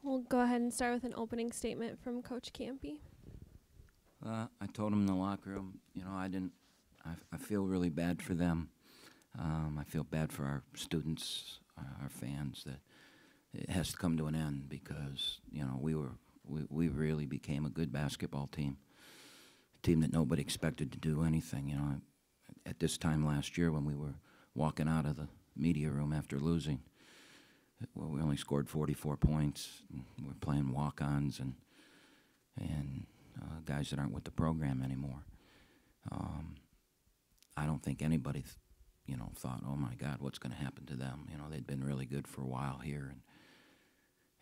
We'll go ahead and start with an opening statement from Coach Kampe. I told him in the locker room, you know, I feel really bad for them. I feel bad for our students, our fans, that it has to come to an end because, you know, we really became a good basketball team, a team that nobody expected to do anything. You know, at this time last year when we were walking out of the media room after losing, well, we only scored 44 points. We're playing walk-ons and guys that aren't with the program anymore. I don't think anybody, thought, oh my God, what's going to happen to them? You know, they'd been really good for a while here,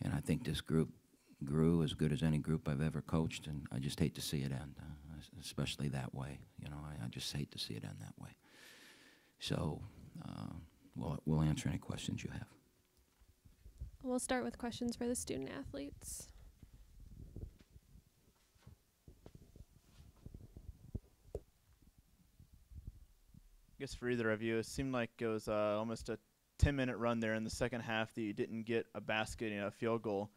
and I think this group grew as good as any group I've ever coached, and I just hate to see it end, especially that way. You know, I just hate to see it end that way. So, we'll answer any questions you have. We'll start with questions for the student athletes. I guess for either of you, it seemed like it was almost a 10-minute run there in the second half that you didn't get a basket and a field goal.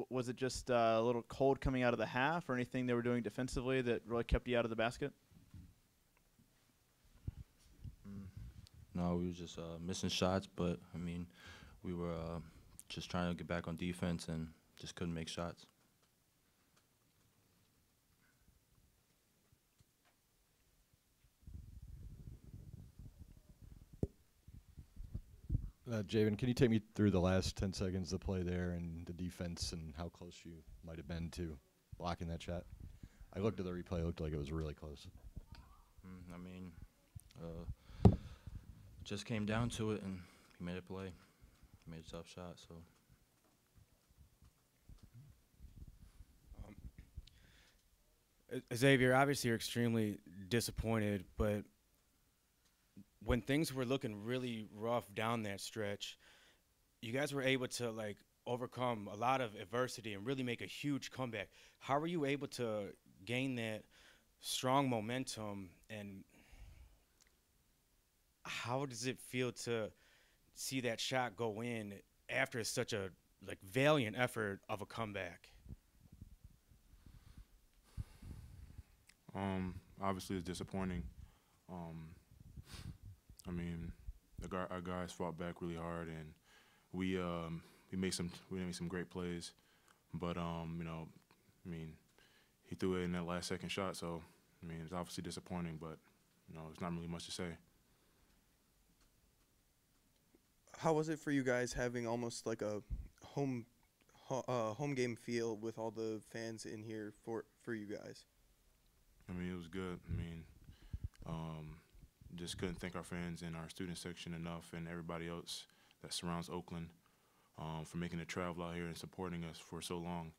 Was it just a little cold coming out of the half or anything they were doing defensively that really kept you out of the basket? No, we were just missing shots, but, I mean, we were just trying to get back on defense and just couldn't make shots. Jaevin, can you take me through the last 10 seconds of play there and the defense and how close you might have been to blocking that shot? I looked at the replay, it looked like it was really close. I mean, just came down to it, and he made a play. He made a tough shot, so. Xavier, obviously you're extremely disappointed, but when things were looking really rough down that stretch, you guys were able to overcome a lot of adversity and really make a huge comeback. How were you able to gain that strong momentum, and how does it feel to see that shot go in after such a valiant effort of a comeback? Obviously it's disappointing. I mean, our guys fought back really hard, and we made some great plays, but he threw it in that last second shot, so I mean it's obviously disappointing, but there's not really much to say. How was it for you guys having almost like a home game feel with all the fans in here for you guys? I mean, it was good. I mean, just couldn't thank our fans in our student section enough, and everybody else that surrounds Oakland for making the travel out here and supporting us for so long.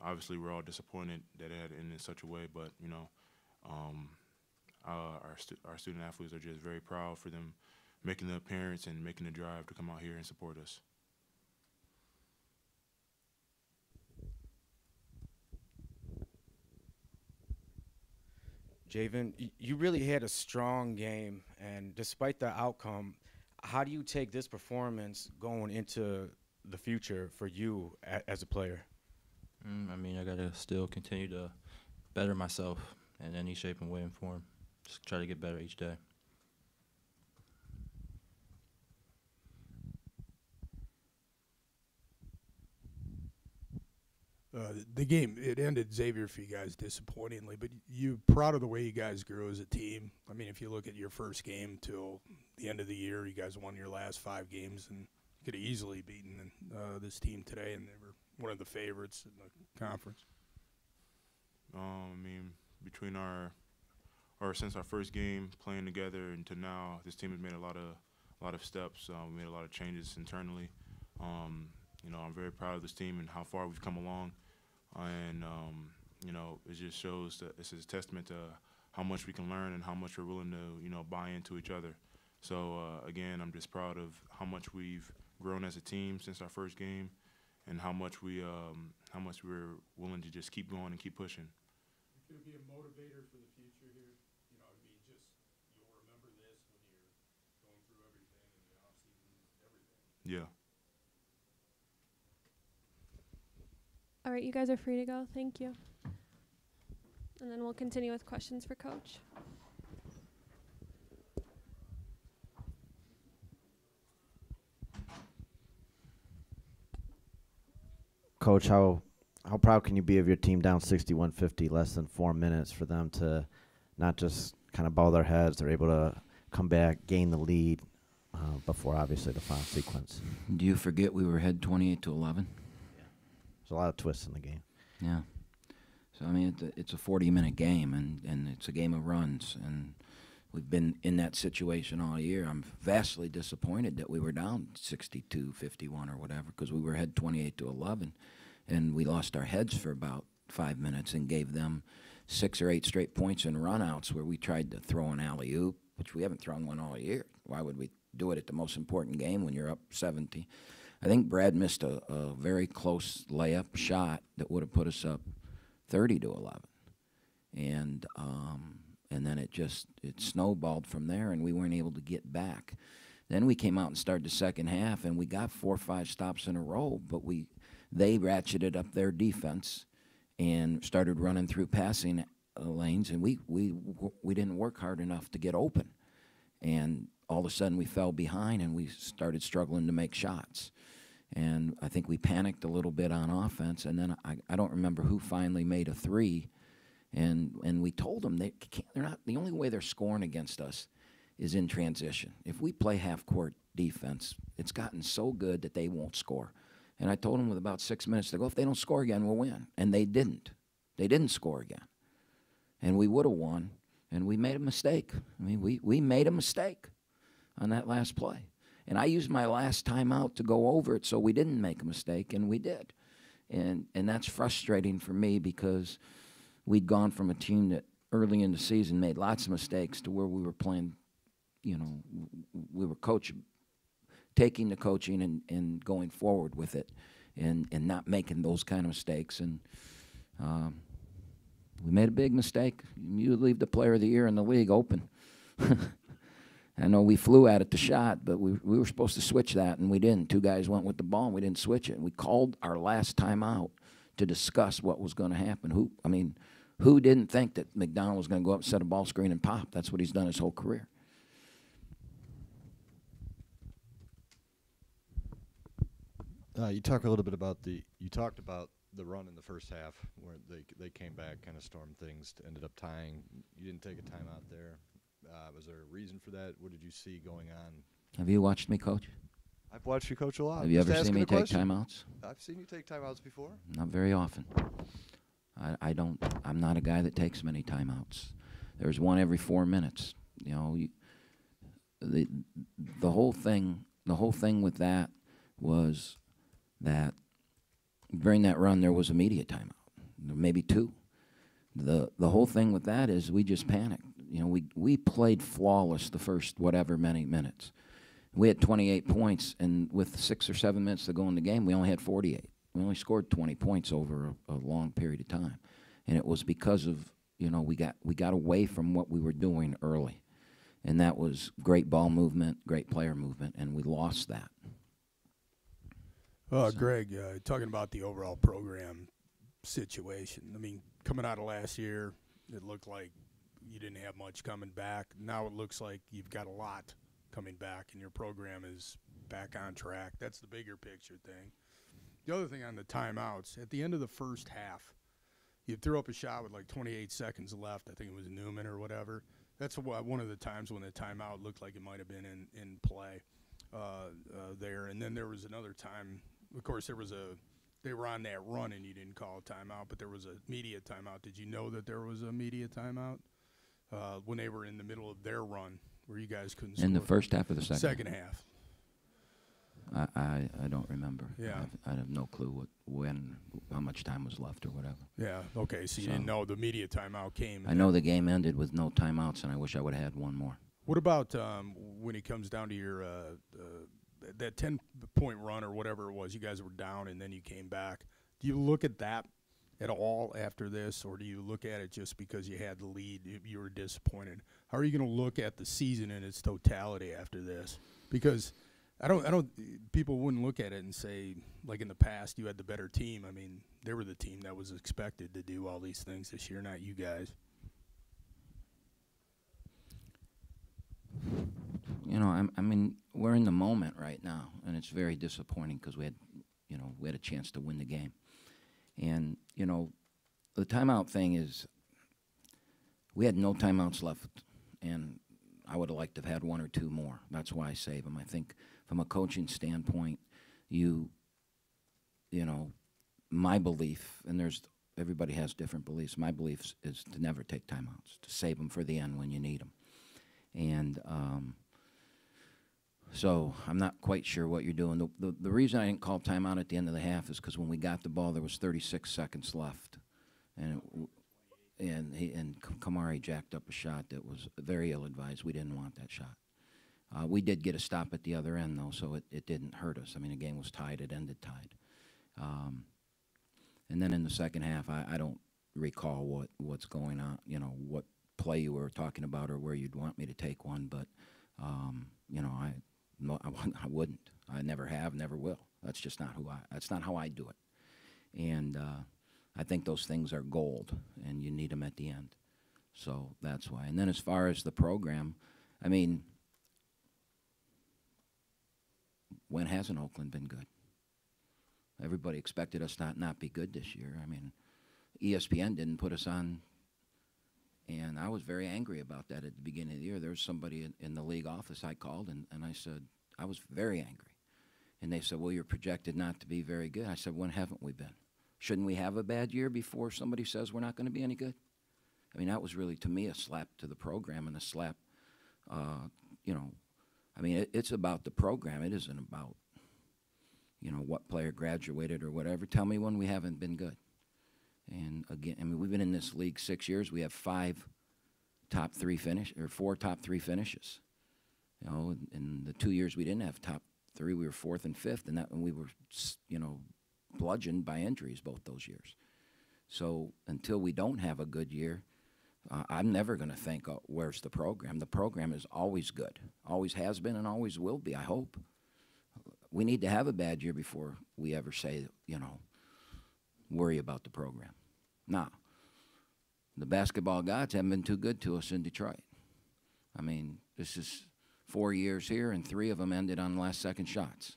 Obviously, we're all disappointed that it had ended in such a way, but our student athletes are just very proud for them making the appearance and making the drive to come out here and support us. Jaevin, you really had a strong game, and despite the outcome, how do you take this performance going into the future for you as a player? I mean, I got to still continue to better myself in any shape and way and form. Just try to get better each day. The game, it ended, Xavier, for you guys disappointingly, but you proud of the way you guys grew as a team? I mean, if you look at your first game till the end of the year, you guys won your last 5 games and could have easily beaten this team today, and they were one of the favorites in the conference. I mean, between since our first game playing together and to now, this team has made a lot of steps. We made a lot of changes internally. I'm very proud of this team and how far we've come along. And, it just shows that this is a testament to how much we can learn and how much we're willing to, buy into each other. So, again, I'm just proud of how much we've grown as a team since our first game and how much we're willing to just keep going and keep pushing. Could it be a motivator for the future here? You'll remember this when you're going through everything in the offseason, everything. Yeah. All right, you guys are free to go. Thank you. And then we'll continue with questions for Coach. Coach, how proud can you be of your team down 61-50, less than 4 minutes, for them to not just kind of bow their heads, they're able to come back, gain the lead before obviously the final sequence? Do you forget we were ahead 28-11? There's a lot of twists in the game. Yeah. So, I mean, it's a 40-minute game, and it's a game of runs, and we've been in that situation all year. I'm vastly disappointed that we were down 62-51 or whatever, because we were ahead 28-11, and we lost our heads for about 5 minutes and gave them 6 or 8 straight points in runouts where we tried to throw an alley-oop, which we haven't thrown one all year. Why would we do it at the most important game when you're up 70? I think Brad missed a very close layup shot that would have put us up 30-11, and then it snowballed from there, and we weren't able to get back. Then we came out and started the second half, and we got 4 or 5 stops in a row, but they ratcheted up their defense and started running through passing lanes, and we didn't work hard enough to get open, and all of a sudden we fell behind and we started struggling to make shots. And I think we panicked a little bit on offense, and then I don't remember who finally made a 3, and we told them they're not, the only way they're scoring against us is in transition. If we play half-court defense, it's gotten so good that they won't score. And I told them with about 6 minutes to go, if they don't score again, we'll win. And they didn't. They didn't score again. And we would have won, and we made a mistake. I mean, we made a mistake on that last play. And I used my last timeout to go over it so we didn't make a mistake, and we did. And that's frustrating for me because we'd gone from a team that early in the season made lots of mistakes to where we were playing, we were taking the coaching and going forward with it and not making those kind of mistakes. And we made a big mistake. You leave the player of the year in the league open. I know we flew at it the shot, but we were supposed to switch that, and we didn't. 2 guys went with the ball, and we didn't switch it. We called our last timeout to discuss what was going to happen. Who didn't think that McDonald was going to go up, set a ball screen, and pop? That's what he's done his whole career. You talked a little bit about the run in the first half where they came back, kind of stormed things, ended up tying. You didn't take a timeout there. Was there a reason for that? What did you see going on? Have you watched me coach? I've watched you coach a lot. Have you Just ever seen me take timeouts? I've seen you take timeouts before. Not very often. I'm not a guy that takes many timeouts. There's one every 4 minutes. The whole thing with that was that during that run there was a media timeout, maybe 2. The whole thing with that is we just panicked. We played flawless the first whatever many minutes. We had 28 points, and with 6 or 7 minutes to go in the game, we only had 48. We only scored 20 points over a long period of time, and it was because of we got away from what we were doing early, and that was great ball movement, great player movement, and we lost that. Greg, talking about the overall program situation. I mean, coming out of last year, it looked like you didn't have much coming back. Now it looks like you've got a lot coming back, and your program is back on track. That's the bigger picture thing. The other thing on the timeouts, at the end of the first half, you threw up a shot with like 28 seconds left. I think it was Newman or whatever. That's one of the times when the timeout looked like it might have been in play there. And then there was another time, of course, they were on that run and you didn't call a timeout, but there was a media timeout. Did you know that there was a media timeout when they were in the middle of their run where you guys couldn't score? In the first half of the second half. I don't remember. Yeah. I have no clue how much time was left or whatever. Yeah, okay, so you didn't know the media timeout came. I know the game ended with no timeouts, and I wish I would have had one more. What about when it comes down to your that 10-point run or whatever it was, you guys were down and then you came back. Do you look at that at all after this, or do you look at it just because you had the lead, you were disappointed? How are you going to look at the season in its totality after this? Because I don't. People wouldn't look at it and say, like in the past, you had the better team. I mean, they were the team that was expected to do all these things this year, not you guys. You know, I mean, we're in the moment right now, and it's very disappointing because we had a chance to win the game. And, you know, the timeout thing is, we had no timeouts left, and I would have liked to have had one or two more. That's why I save them. I think from a coaching standpoint, you know, my belief, and everybody has different beliefs, my belief is to never take timeouts, to save them for the end when you need them. And so I'm not quite sure what you're doing. The reason I didn't call timeout at the end of the half is because when we got the ball, there was 36 seconds left, and Kamari jacked up a shot that was very ill-advised. We didn't want that shot. We did get a stop at the other end, though, so it didn't hurt us. I mean, the game was tied. It ended tied. And then in the second half, I don't recall what's going on, you know, what play you were talking about or where you'd want me to take one, but, you know, I wouldn't. I never have, never will. That's just not that's not how I do it. And I think those things are gold, and you need them at the end. So that's why. And then as far as the program, I mean, when hasn't Oakland been good? Everybody expected us to not be good this year. I mean, ESPN didn't put us on, and I was very angry about that at the beginning of the year. There was somebody in the league office I called, and I said, I was very angry. And they said, well, you're projected not to be very good. I said, when haven't we been? Shouldn't we have a bad year before somebody says we're not going to be any good? I mean, that was really, to me, a slap to the program and a slap, you know, I mean, it's about the program. It isn't about, you know, what player graduated or whatever. Tell me when we haven't been good. And again, I mean, we've been in this league 6 years. We have 4 top 3 finishes. You know, in the 2 years we didn't have top 3, we were 4th and 5th, and we were, you know, bludgeoned by injuries both those years. So until we don't have a good year, I'm never going to think, oh, where's the program? The program is always good, always has been, and always will be, I hope. We need to have a bad year before we ever say, you know, worry about the program. Now, the basketball gods haven't been too good to us in Detroit. I mean, this is 4 years here, and 3 of them ended on last-second shots.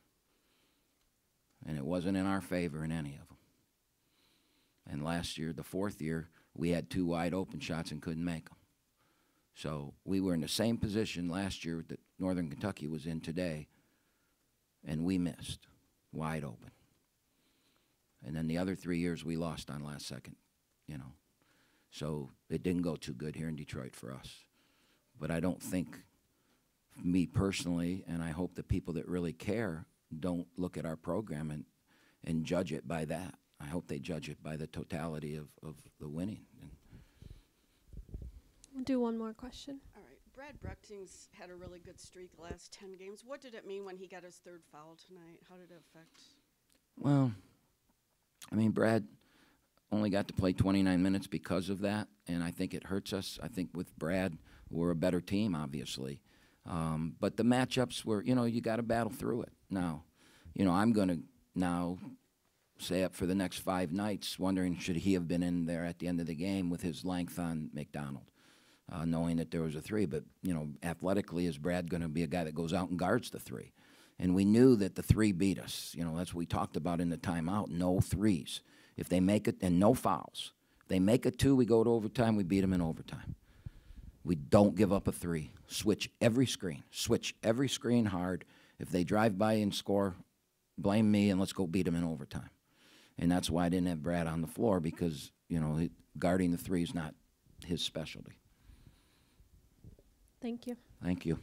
And it wasn't in our favor in any of them. And last year, the 4th year, we had 2 wide-open shots and couldn't make them. So we were in the same position last year that Northern Kentucky was in today, and we missed wide open. And then the other 3 years, we lost on last second, you know. So it didn't go too good here in Detroit for us. But I don't think, me personally, and I hope the people that really care don't look at our program and judge it by that. I hope they judge it by the totality of the winning. We'll do one more question. All right. Brad Brechting's had a really good streak the last 10 games. What did it mean when he got his 3rd foul tonight? How did it affect? Well, I mean, Brad only got to play 29 minutes because of that, and I think it hurts us. I think with Brad, we're a better team, obviously. But the matchups were, you know, you got to battle through it. Now, you know, I'm going to now stay up for the next 5 nights wondering should he have been in there at the end of the game with his length on McDonald, knowing that there was a 3. But, you know, athletically, is Brad going to be a guy that goes out and guards the 3? And we knew that the 3 beat us. You know, that's what we talked about in the timeout, no 3s. If they make it, and no fouls. If they make it 2, we go to overtime, we beat them in overtime. We don't give up a 3. Switch every screen. Switch every screen hard. If they drive by and score, blame me, and let's go beat them in overtime. And that's why I didn't have Brad on the floor, because, you know, guarding the 3 is not his specialty. Thank you. Thank you.